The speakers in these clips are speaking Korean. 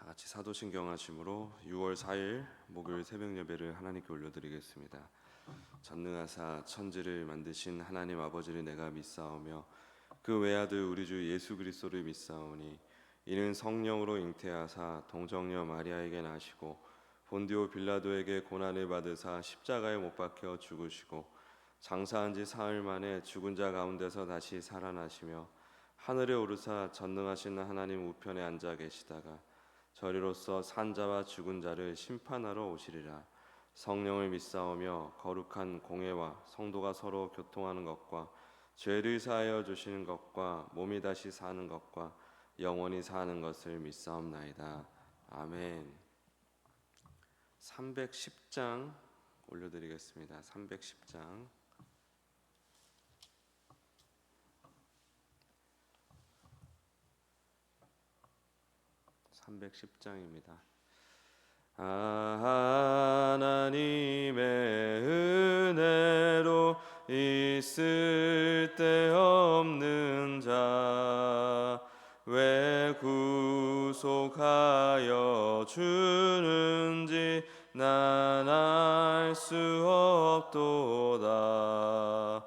같이 사도신경 하심으로 6월 4일 목요일 새벽 예배를 하나님께 올려드리겠습니다. 전능하사 천지를 만드신 하나님 아버지를 내가 믿사오며 그 외아들 우리 주 예수 그리스도를 믿사오니 이는 성령으로 잉태하사 동정녀 마리아에게 나시고 본디오 빌라도에게 고난을 받으사 십자가에 못 박혀 죽으시고 장사한 지 사흘 만에 죽은 자 가운데서 다시 살아나시며 하늘에 오르사 전능하신 하나님 우편에 앉아 계시다가 저리로서 산자와 죽은 자를 심판하러 오시리라. 성령을 믿사오며 거룩한 공회와 성도가 서로 교통하는 것과 죄를 사하여 주시는 것과 몸이 다시 사는 것과 영원히 사는 것을 믿사옵나이다. 아멘. 310장 올려드리겠습니다. 310장 310장입니다. 하나님의 은혜로 있을 데 없는 자 왜 구속하여 주는지 난 알 수 없도다.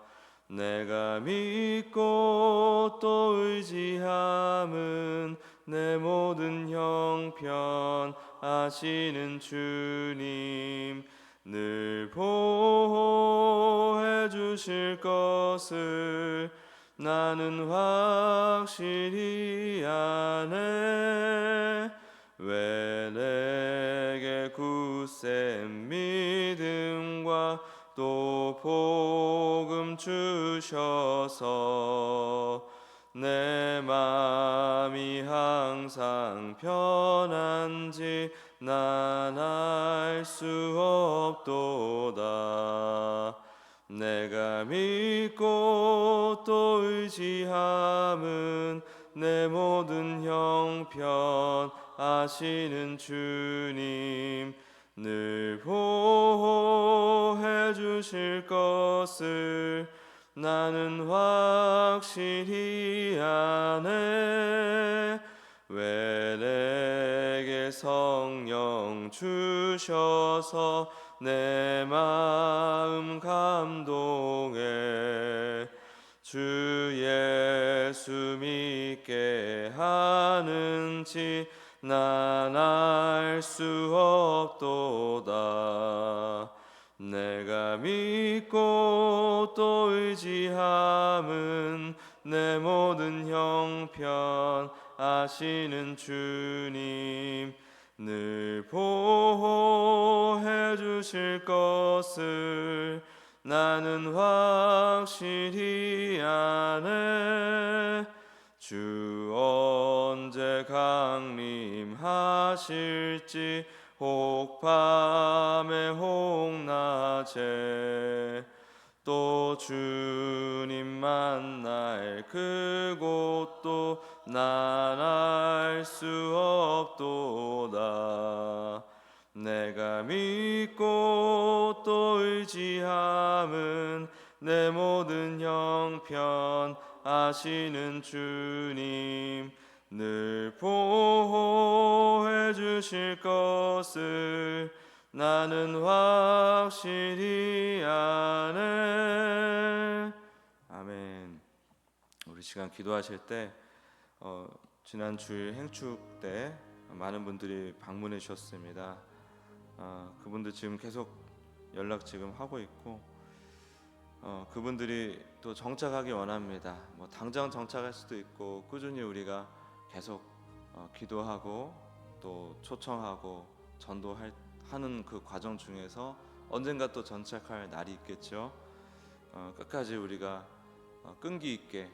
내가 믿고 또 의지함은 내 모든 형편 아시는 주님 늘 보호해 주실 것을 나는 확실히 아네. 왜 내게 굳센 믿음과 또 복음 주셔서 내 맘이 항상 편한지 난 알 수 없도다. 내가 믿고 또 의지함은 내 모든 형편 아시는 주님 늘 보호해 주실 것을 나는 확실히 아네. 왜 내게 성령 주셔서 내 마음 감동해 주 예수 믿게 하는지 난 알 수 없도다. 내가 믿고 또 의지함은 내 모든 형편 아시는 주님 늘 보호해 주실 것을 나는 확실히 아네. 주 언제 강림하실지 혹 밤에 혹 낮에 또 주님 만날 그곳도 난 알 수 없도다. 내가 믿고 또 의지함은 내 모든 형편 아시는 주님 늘 보호해 주실 것을 나는 확실히 아네. 아멘. 우리 시간 기도하실 때 지난 주일 행축 때 많은 분들이 방문해 주셨습니다. 그분들 지금 계속 연락 지금 하고 있고 그분들이 또 정착하기 원합니다. 뭐 당장 정착할 수도 있고 꾸준히 우리가 계속 기도하고 또 초청하고 전도하는 그 과정 중에서 언젠가 또 정착할 날이 있겠죠. 끝까지 우리가 끈기 있게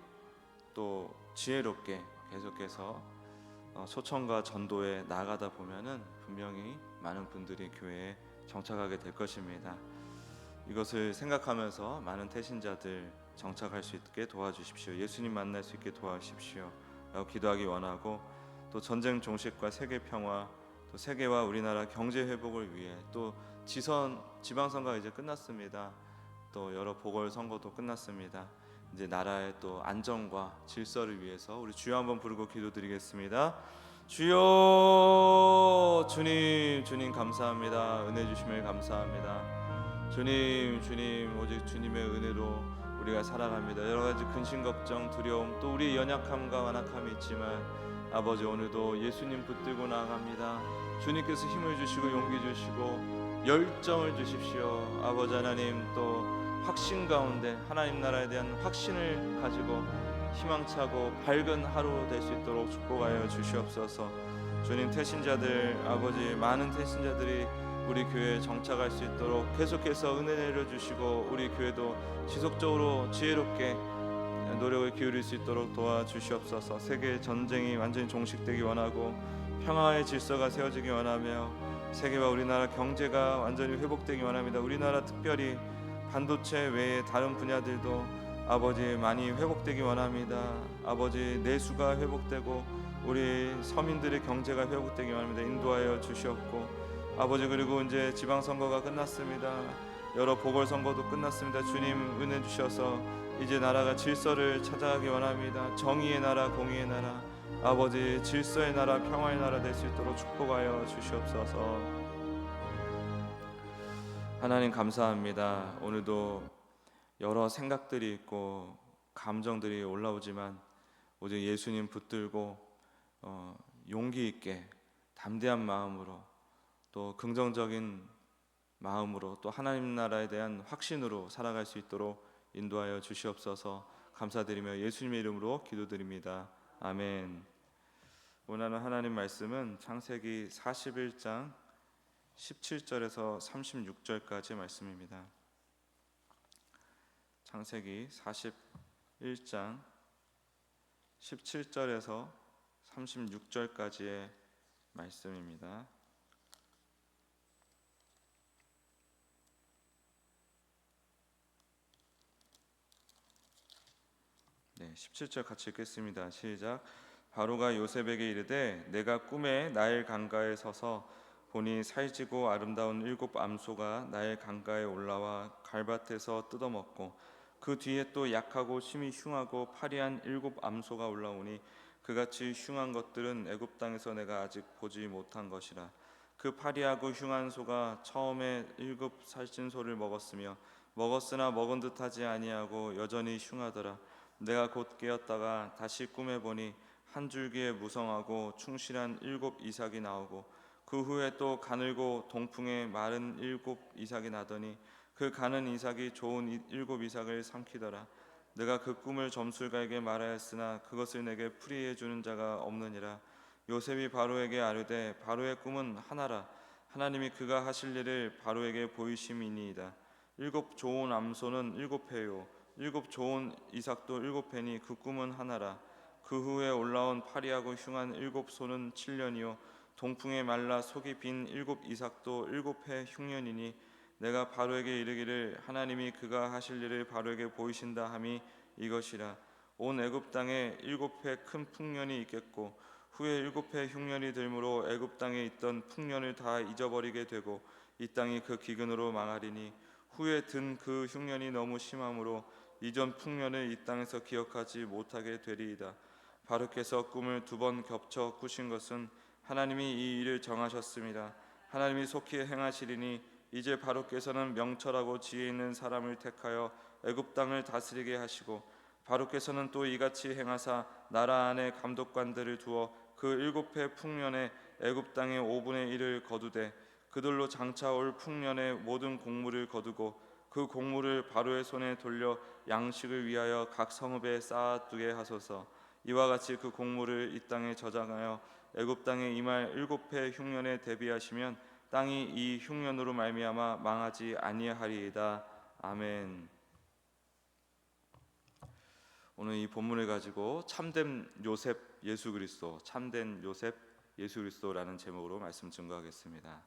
또 지혜롭게 계속해서 초청과 전도에 나아가다 보면은 분명히 많은 분들이 교회에 정착하게 될 것입니다. 이것을 생각하면서 많은 태신자들 정착할 수 있게 도와주십시오. 예수님 만날 수 있게 도와주십시오 라고 기도하기 원하고, 또 전쟁 종식과 세계 평화, 또 세계와 우리나라 경제 회복을 위해, 또 지방선거가 이제 끝났습니다. 또 여러 보궐선거도 끝났습니다. 이제 나라의 또 안정과 질서를 위해서 우리 주여 한번 부르고 기도드리겠습니다. 주여 주님 감사합니다. 은혜 주심을 감사합니다. 주님 오직 주님의 은혜로 우리가 살아갑니다. 여러 가지 근심 걱정 두려움 또 우리의 연약함과 완악함이 있지만 아버지 오늘도 예수님 붙들고 나아갑니다. 주님께서 힘을 주시고 용기 주시고 열정을 주십시오. 아버지 하나님 또 확신 가운데 하나님 나라에 대한 확신을 가지고 희망차고 밝은 하루 될 수 있도록 축복하여 주시옵소서. 주님 태신자들 아버지 많은 태신자들이 우리 교회에 정착할 수 있도록 계속해서 은혜 내려주시고 우리 교회도 지속적으로 지혜롭게 노력을 기울일 수 있도록 도와주시옵소서. 세계 전쟁이 완전히 종식되기 원하고 평화의 질서가 세워지기 원하며 세계와 우리나라 경제가 완전히 회복되기 원합니다. 우리나라 특별히 반도체 외에 다른 분야들도 아버지 많이 회복되기 원합니다. 아버지 내수가 회복되고 우리 서민들의 경제가 회복되기 원합니다. 인도하여 주시옵고 아버지 그리고 이제 지방선거가 끝났습니다. 여러 보궐선거도 끝났습니다. 주님 은혜 주셔서 이제 나라가 질서를 찾아가기 원합니다. 정의의 나라 공의의 나라 아버지 질서의 나라 평화의 나라 될 수 있도록 축복하여 주시옵소서. 하나님 감사합니다. 오늘도 여러 생각들이 있고 감정들이 올라오지만 오직 예수님 붙들고 용기 있게 담대한 마음으로 또 긍정적인 마음으로 또 하나님 나라에 대한 확신으로 살아갈 수 있도록 인도하여 주시옵소서. 감사드리며 예수님의 이름으로 기도드립니다. 아멘. 원하는 하나님 말씀은 창세기 41장 17절에서 36절까지 말씀입니다. 창세기 41장 17절에서 36절까지의 말씀입니다. 네, 17절 같이 읽겠습니다. 시작. 바로가 요셉에게 이르되 내가 꿈에 나일 강가에 서서 보니 살지고 아름다운 7 암소가 나일 강가에 올라와 갈밭에서 뜯어먹고 그 뒤에 또 약하고 심히 흉하고 파리한 7 암소가 올라오니 그같이 흉한 것들은 애굽 땅에서 내가 아직 보지 못한 것이라. 그 파리하고 흉한 소가 처음에 7 살찐 소를 먹었으며 먹었으나 먹은 듯하지 아니하고 여전히 흉하더라. 내가 곧 깨었다가 다시 꿈에 보니 한 줄기에 무성하고 충실한 7 이삭이 나오고 그 후에 또 가늘고 동풍에 마른 7 이삭이 나더니 그 가는 이삭이 좋은 7 이삭을 삼키더라. 내가 그 꿈을 점술가에게 말하였으나 그것을 내게 풀이해 주는 자가 없느니라. 요셉이 바로에게 아뢰되 바로의 꿈은 하나라. 하나님이 그가 하실 일을 바로에게 보이심이니이다. 7 좋은 암소는 7회요 7 좋은 이삭도 7회니 그 꿈은 하나라. 그 후에 올라온 파리하고 흉한 7 소는 7년이요 동풍에 말라 속이 빈 7 이삭도 7회 흉년이니 내가 바로에게 이르기를 하나님이 그가 하실 일을 바로에게 보이신다 함이 이것이라. 온 애굽 땅에 7회 큰 풍년이 있겠고 후에 7회 흉년이 들므로 애굽 땅에 있던 풍년을 다 잊어버리게 되고 이 땅이 그 기근으로 망하리니 후에 든 그 흉년이 너무 심함으로 이전 풍년을 이 땅에서 기억하지 못하게 되리이다. 바로께서 꿈을 2번 겹쳐 꾸신 것은 하나님이 이 일을 정하셨습니다. 하나님이 속히 행하시리니 이제 바로께서는 명철하고 지혜 있는 사람을 택하여 애굽 땅을 다스리게 하시고 바로께서는 또 이같이 행하사 나라 안에 감독관들을 두어 그 7회 풍년에 애굽 땅의 5분의 1을 거두되 그들로 장차 올 풍년의 모든 곡물을 거두고 그 곡물을 바로의 손에 돌려 양식을 위하여 각 성읍에 쌓아두게 하소서. 이와 같이 그 곡물을 이 땅에 저장하여 애굽 땅에 임할 7회 흉년에 대비하시면 땅이 이 흉년으로 말미암아 망하지 아니하리이다. 아멘. 오늘 이 본문을 가지고 참된 요셉 예수 그리스도, 참된 요셉 예수 그리스도라는 제목으로 말씀 증거하겠습니다.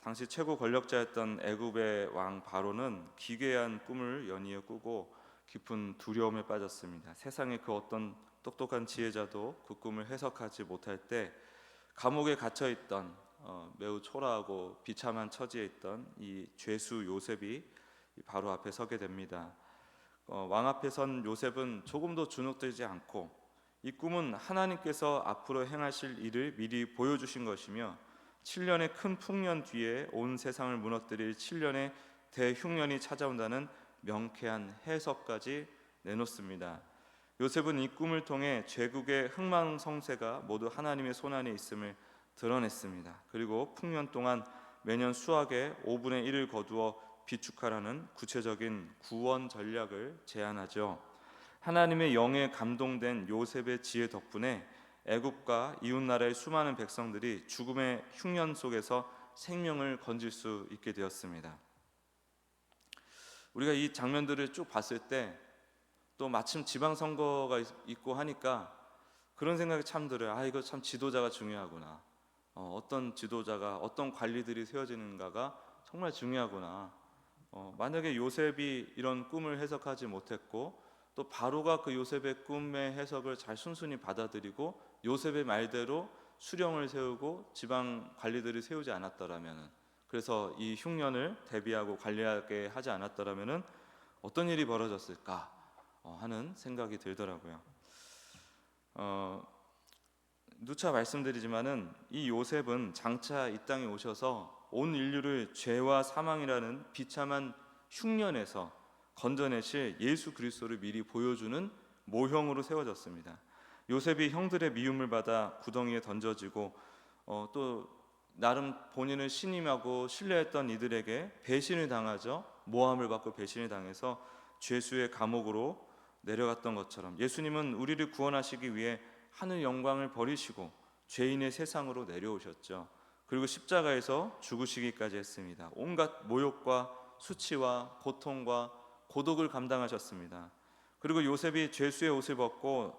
당시 최고 권력자였던 애굽의 왕 바로는 기괴한 꿈을 연이어 꾸고 깊은 두려움에 빠졌습니다. 세상의 그 어떤 똑똑한 지혜자도 그 꿈을 해석하지 못할 때 감옥에 갇혀 있던 매우 초라하고 비참한 처지에 있던 이 죄수 요셉이 바로 앞에 서게 됩니다. 왕 앞에 선 요셉은 조금도 주눅들지 않고 이 꿈은 하나님께서 앞으로 행하실 일을 미리 보여주신 것이며 7년의 큰 풍년 뒤에 온 세상을 무너뜨릴 7년의 대흉년이 찾아온다는 명쾌한 해석까지 내놓습니다. 요셉은 이 꿈을 통해 죄국의 흥망성쇠가 모두 하나님의 손안에 있음을 드러냈습니다. 그리고 풍년 동안 매년 수확의 5분의 1을 거두어 비축하라는 구체적인 구원 전략을 제안하죠. 하나님의 영에 감동된 요셉의 지혜 덕분에 애굽과 이웃나라의 수많은 백성들이 죽음의 흉년 속에서 생명을 건질 수 있게 되었습니다. 우리가 이 장면들을 쭉 봤을 때 또 마침 지방선거가 있고 하니까 그런 생각이 참 들어요. 이거 참 지도자가 중요하구나. 어떤 지도자가, 어떤 관리들이 세워지는가가 정말 중요하구나. 만약에 요셉이 이런 꿈을 해석하지 못했고 또 바로가 그 요셉의 꿈의 해석을 잘 순순히 받아들이고 요셉의 말대로 수령을 세우고 지방 관리들을 세우지 않았더라면, 그래서 이 흉년을 대비하고 관리하게 하지 않았더라면 어떤 일이 벌어졌을까 하는 생각이 들더라고요. 누차 말씀드리지만은 이 요셉은 장차 이 땅에 오셔서 온 인류를 죄와 사망이라는 비참한 흉년에서 건져내실 예수 그리스도를 미리 보여주는 모형으로 세워졌습니다. 요셉이 형들의 미움을 받아 구덩이에 던져지고 또 나름 본인을 신임하고 신뢰했던 이들에게 배신을 당하죠. 모함을 받고 배신을 당해서 죄수의 감옥으로 내려갔던 것처럼 예수님은 우리를 구원하시기 위해 하늘 영광을 버리시고 죄인의 세상으로 내려오셨죠. 그리고 십자가에서 죽으시기까지 했습니다. 온갖 모욕과 수치와 고통과 고독을 감당하셨습니다. 그리고 요셉이 죄수의 옷을 벗고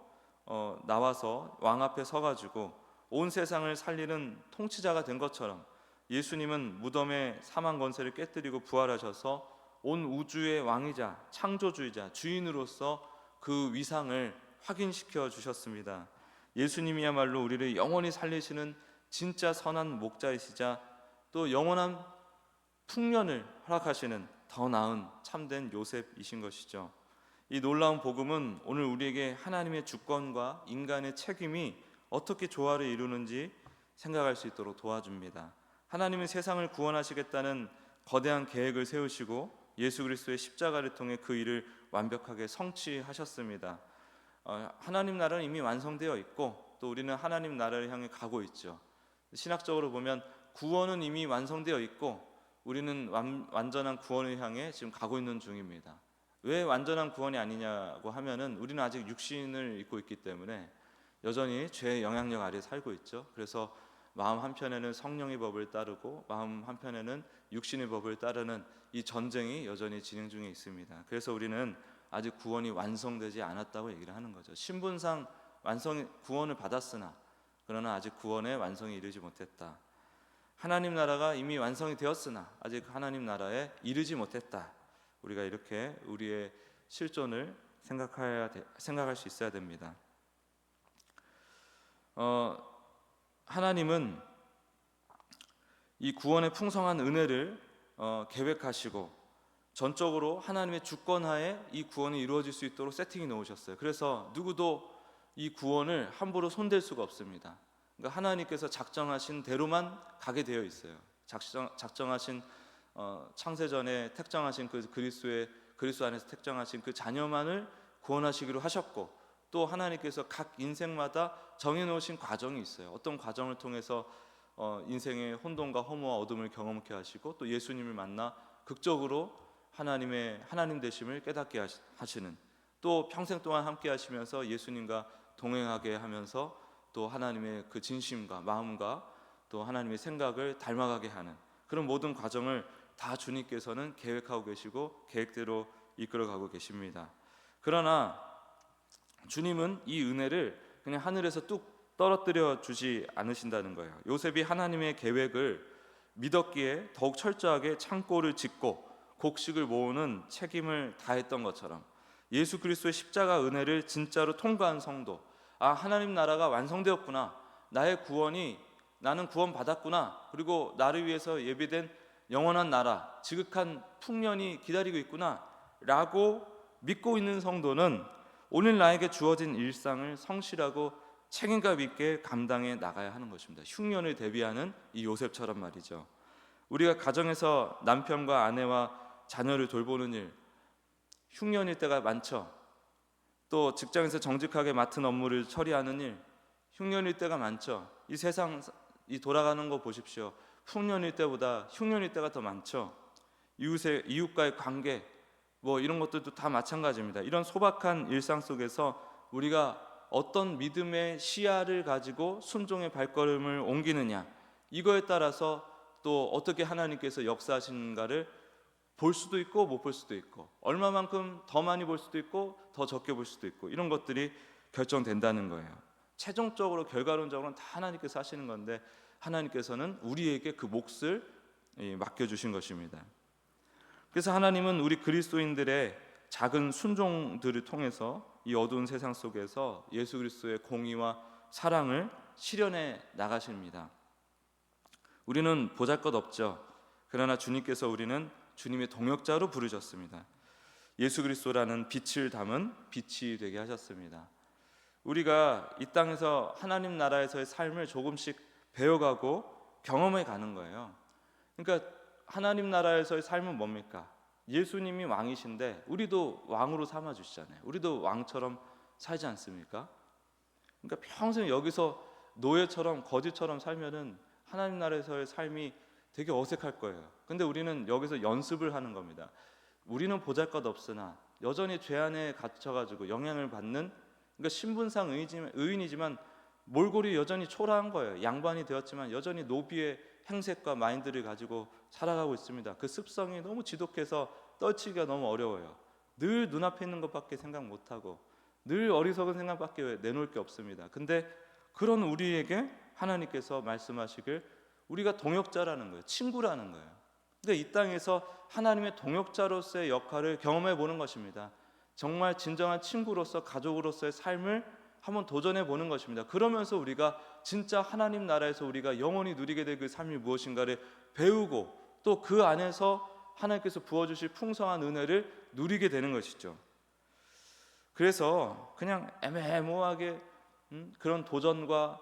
나와서 왕 앞에 서가지고 온 세상을 살리는 통치자가 된 것처럼 예수님은 무덤의 사망 권세를 깨뜨리고 부활하셔서 온 우주의 왕이자 창조주이자 주인으로서 그 위상을 확인시켜 주셨습니다. 예수님이야말로 우리를 영원히 살리시는 진짜 선한 목자이시자 또 영원한 풍년을 허락하시는 더 나은 참된 요셉이신 것이죠. 이 놀라운 복음은 오늘 우리에게 하나님의 주권과 인간의 책임이 어떻게 조화를 이루는지 생각할 수 있도록 도와줍니다. 하나님은 세상을 구원하시겠다는 거대한 계획을 세우시고 예수 그리스도의 십자가를 통해 그 일을 완벽하게 성취하셨습니다. 하나님 나라는 이미 완성되어 있고 또 우리는 하나님 나라를 향해 가고 있죠. 신학적으로 보면 구원은 이미 완성되어 있고 우리는 완전한 구원을 향해 지금 가고 있는 중입니다. 왜 완전한 구원이 아니냐고 하면은 우리는 아직 육신을 입고 있기 때문에 여전히 죄의 영향력 아래 살고 있죠. 그래서 마음 한편에는 성령의 법을 따르고 마음 한편에는 육신의 법을 따르는 이 전쟁이 여전히 진행 중에 있습니다. 그래서 우리는 아직 구원이 완성되지 않았다고 얘기를 하는 거죠. 신분상 구원을 받았으나 그러나 아직 구원의 완성에 이르지 못했다. 하나님 나라가 이미 완성이 되었으나 아직 하나님 나라에 이르지 못했다. 우리가 이렇게 우리의 실존을 생각할 수 있어야 됩니다. 하나님은 이 구원의 풍성한 은혜를 계획하시고 전적으로 하나님의 주권하에 이 구원이 이루어질 수 있도록 세팅해 놓으셨어요. 그래서 누구도 이 구원을 함부로 손댈 수가 없습니다. 그러니까 하나님께서 작정하신 대로만 가게 되어 있어요. 작정하신 창세전에 택정하신 그 그리스도 안에서 택정하신 그 자녀만을 구원하시기로 하셨고 또 하나님께서 각 인생마다 정해놓으신 과정이 있어요. 어떤 과정을 통해서 인생의 혼돈과 허무와 어둠을 경험케 하시고 또 예수님을 만나 극적으로 하나님 되심을 깨닫게 하시는, 또 평생 동안 함께 하시면서 예수님과 동행하게 하면서 또 하나님의 그 진심과 마음과 또 하나님의 생각을 닮아가게 하는 그런 모든 과정을 다 주님께서는 계획하고 계시고 계획대로 이끌어가고 계십니다. 그러나 주님은 이 은혜를 그냥 하늘에서 뚝 떨어뜨려 주지 않으신다는 거예요. 요셉이 하나님의 계획을 믿었기에 더욱 철저하게 창고를 짓고 곡식을 모으는 책임을 다했던 것처럼 예수 그리스도의 십자가 은혜를 진짜로 통과한 성도, 하나님 나라가 완성되었구나, 나는 구원받았구나, 그리고 나를 위해서 예비된 영원한 나라, 지극한 풍년이 기다리고 있구나 라고 믿고 있는 성도는 오늘 나에게 주어진 일상을 성실하고 책임감 있게 감당해 나가야 하는 것입니다. 흉년을 대비하는 이 요셉처럼 말이죠. 우리가 가정에서 남편과 아내와 자녀를 돌보는 일, 흉년일 때가 많죠. 또 직장에서 정직하게 맡은 업무를 처리하는 일, 흉년일 때가 많죠. 이 세상 이 돌아가는 거 보십시오. 풍년일 때보다 흉년일 때가 더 많죠. 이웃과의 관계, 뭐 이런 것들도 다 마찬가지입니다. 이런 소박한 일상 속에서 우리가 어떤 믿음의 시야를 가지고 순종의 발걸음을 옮기느냐, 이거에 따라서 또 어떻게 하나님께서 역사하시는가를 볼 수도 있고 못 볼 수도 있고, 얼마만큼 더 많이 볼 수도 있고 더 적게 볼 수도 있고, 이런 것들이 결정된다는 거예요. 최종적으로 결과론적으로는 다 하나님께서 하시는 건데, 하나님께서는 우리에게 그 몫을 맡겨주신 것입니다. 그래서 하나님은 우리 그리스도인들의 작은 순종들을 통해서 이 어두운 세상 속에서 예수 그리스도의 공의와 사랑을 실현해 나가십니다. 우리는 보잘것없죠. 그러나 주님께서 우리는 주님의 동역자로 부르셨습니다. 예수 그리스도라는 빛을 담은 빛이 되게 하셨습니다. 우리가 이 땅에서 하나님 나라에서의 삶을 조금씩 배워가고 경험해 가는 거예요. 그러니까 하나님 나라에서의 삶은 뭡니까? 예수님이 왕이신데 우리도 왕으로 삼아 주시잖아요. 우리도 왕처럼 살지 않습니까? 그러니까 평생 여기서 노예처럼 거지처럼 살면은 하나님 나라에서의 삶이 되게 어색할 거예요. 근데 우리는 여기서 연습을 하는 겁니다. 우리는 보잘것없으나 여전히 죄 안에 갇혀가지고 영향을 받는, 그러니까 신분상 의인이지만 몰골이 여전히 초라한 거예요. 양반이 되었지만 여전히 노비의 행색과 마인드를 가지고 살아가고 있습니다. 그 습성이 너무 지독해서 떨치기가 너무 어려워요. 늘 눈앞에 있는 것밖에 생각 못하고 늘 어리석은 생각밖에 내놓을 게 없습니다. 근데 그런 우리에게 하나님께서 말씀하시길 우리가 동역자라는 거예요. 친구라는 거예요. 근데 이 땅에서 하나님의 동역자로서의 역할을 경험해 보는 것입니다. 정말 진정한 친구로서, 가족으로서의 삶을 한번 도전해 보는 것입니다. 그러면서 우리가 진짜 하나님 나라에서 우리가 영원히 누리게 될 그 삶이 무엇인가를 배우고 또 그 안에서 하나님께서 부어주실 풍성한 은혜를 누리게 되는 것이죠. 그래서 그냥 애매모호하게 그런 도전과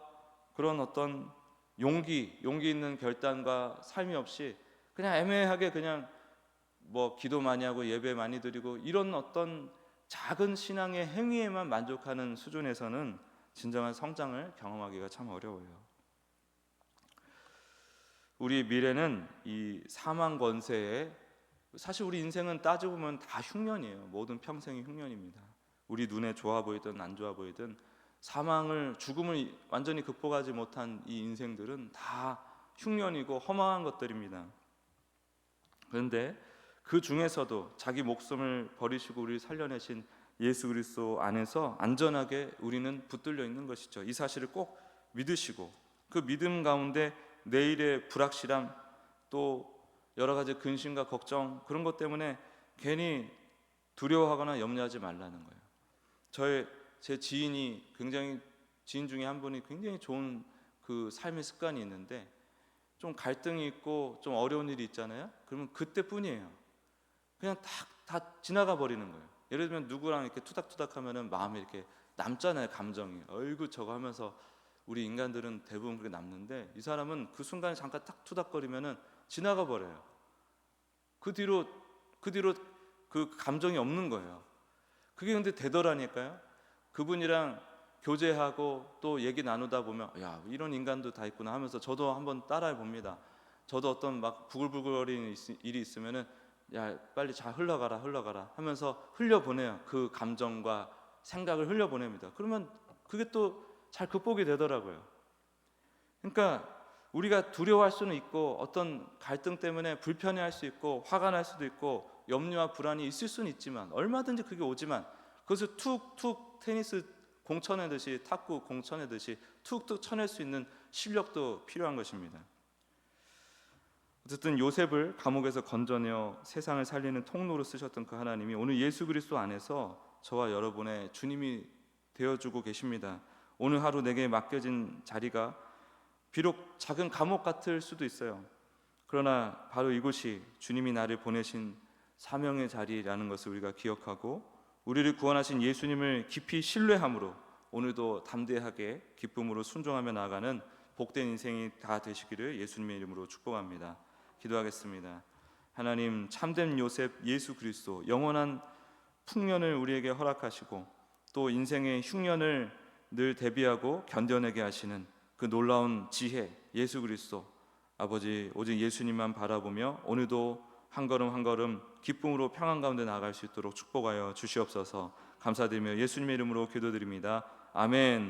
그런 어떤 용기 있는 결단과 삶이 없이 그냥 애매하게 그냥 뭐 기도 많이 하고 예배 많이 드리고 이런 어떤 작은 신앙의 행위에만 만족하는 수준에서는 진정한 성장을 경험하기가 참 어려워요. 우리 미래는 이 사망 권세에, 사실 우리 인생은 따지고 보면 다 흉년이에요. 모든 평생이 흉년입니다. 우리 눈에 좋아 보이든 안 좋아 보이든 죽음을 완전히 극복하지 못한 이 인생들은 다 흉년이고 허망한 것들입니다. 그런데 그 중에서도 자기 목숨을 버리시고 우리를 살려내신 예수 그리스도 안에서 안전하게 우리는 붙들려 있는 것이죠. 이 사실을 꼭 믿으시고 그 믿음 가운데 내일의 불확실함, 또 여러 가지 근심과 걱정, 그런 것 때문에 괜히 두려워하거나 염려하지 말라는 거예요. 제 지인 중에 한 분이 굉장히 좋은 그 삶의 습관이 있는데, 좀 갈등이 있고 좀 어려운 일이 있잖아요. 그러면 그때뿐이에요. 그냥 다 지나가 버리는 거예요. 예를 들면 누구랑 이렇게 투닥투닥 하면은 마음에 이렇게 남잖아요. 감정이. 어이구 저거 하면서 우리 인간들은 대부분 그렇게 남는데, 이 사람은 그 순간에 잠깐 딱 투닥거리면은 지나가 버려요. 그 뒤로 그 감정이 없는 거예요. 그게 근데 되더라니까요. 그분이랑 교제하고 또 얘기 나누다 보면 야, 이런 인간도 다 있구나 하면서 저도 한번 따라해 봅니다. 저도 어떤 막 부글부글거리는 일이 있으면은 야, 빨리 잘 흘러가라 하면서 흘려보내요. 그 감정과 생각을 흘려보냅니다. 그러면 그게 또 잘 극복이 되더라고요. 그러니까 우리가 두려워할 수는 있고 어떤 갈등 때문에 불편해할 수 있고 화가 날 수도 있고 염려와 불안이 있을 수는 있지만, 얼마든지 그게 오지만 그것을 툭툭 테니스 공 쳐내듯이, 탁구 공 쳐내듯이 툭툭 쳐낼 수 있는 실력도 필요한 것입니다. 어쨌든 요셉을 감옥에서 건져내어 세상을 살리는 통로로 쓰셨던 그 하나님이 오늘 예수 그리스도 안에서 저와 여러분의 주님이 되어주고 계십니다. 오늘 하루 내게 맡겨진 자리가 비록 작은 감옥 같을 수도 있어요. 그러나 바로 이곳이 주님이 나를 보내신 사명의 자리라는 것을 우리가 기억하고, 우리를 구원하신 예수님을 깊이 신뢰함으로 오늘도 담대하게 기쁨으로 순종하며 나아가는 복된 인생이 다 되시기를 예수님의 이름으로 축복합니다. 기도하겠습니다. 하나님, 참된 요셉 예수 그리스도 영원한 풍년을 우리에게 허락하시고 또 인생의 흉년을 늘 대비하고 견뎌내게 하시는 그 놀라운 지혜 예수 그리스도 아버지, 오직 예수님만 바라보며 오늘도 한 걸음 한 걸음 기쁨으로 평안 가운데 나아갈 수 있도록 축복하여 주시옵소서. 감사드리며 예수님의 이름으로 기도드립니다. 아멘.